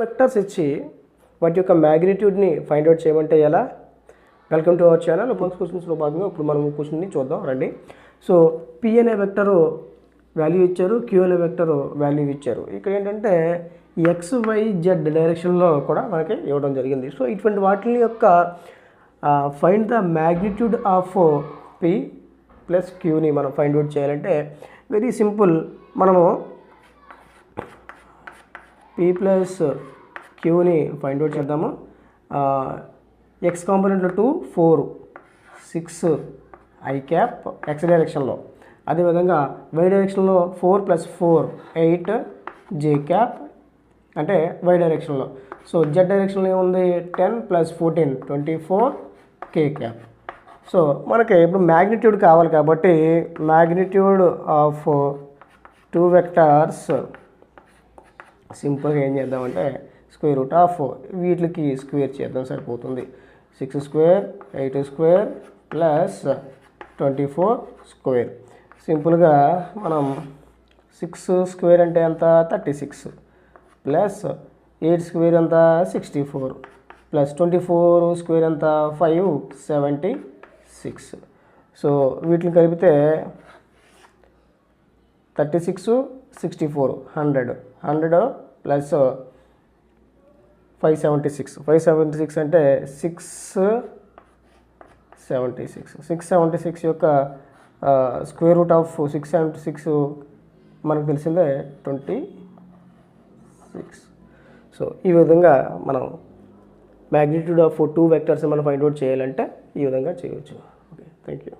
Vectors ఇచ్చి వాటి యొక్క మ్యాగ్నిట్యూడ్ని ఫైండ్ అవుట్ చేయమంటే ఎలా? Welcome to our channel. First క్వశ్చన్స్లో భాగంగా ఇప్పుడు మనం క్వశ్చన్ని చూద్దాం రండి. సో పి అనే వెక్టరు వాల్యూ ఇచ్చారు, క్యూ అనే వెక్టరు వాల్యూ ఇచ్చారు. ఇక్కడ ఏంటంటే ఎక్స్ వై జెడ్ డైరెక్షన్లో కూడా మనకి ఇవ్వడం జరిగింది. సో ఇటువంటి వాటి యొక్క find the magnitude of P plus క్యూని మనం ఫైండ్ అవుట్ చేయాలంటే వెరీ సింపుల్. మనము పి ప్లస్ క్యూని ఫైండ్ అవుట్ చేద్దాము. ఎక్స్ కాంపోనెంట్లో 2, 4, 6 ఐ క్యాప్ ఎక్స్ డైరెక్షన్లో, అదేవిధంగా వై డైరెక్షన్లో 4 + 4 8 జే క్యాప్ అంటే వై డైరెక్షన్లో. సో జెడ్ డైరెక్షన్లో ఏముంది 10 + 14 24 కే క్యాప్. సో మనకి ఇప్పుడు మ్యాగ్నిట్యూడ్ కావాలి కాబట్టి మ్యాగ్నిట్యూడ్ ఆఫ్ 2 వెక్టార్స్ సింపుల్గా ఏం చేద్దామంటే స్క్వేర్ రూట్ ఆఫ్ వీటికి స్క్వేర్ చేద్దాం, సరిపోతుంది. 6 స్క్వేర్ 8 స్క్వేర్ ప్లస్ 24 స్క్వేర్. సింపుల్గా మనం 6 స్క్వేర్ అంటే ఎంత 36 ప్లస్ 8 స్క్వేర్ ఎంత 64 ప్లస్ 24 స్క్వేర్ ఎంత 576. సో వీటిని కలిపితే 36 64 100 ప్లస్ 576 అంటే 676 యొక్క స్క్వేర్ రూట్ ఆఫ్ 676 మనకు తెలిసిందే 26. సో ఈ విధంగా మనం మ్యాగ్నిట్యూడ్ ఆఫ్ 2 వెక్టర్స్ మనం ఫైండ్ అవుట్ చేయాలంటే ఈ విధంగా చేయవచ్చు. Okay, thank you.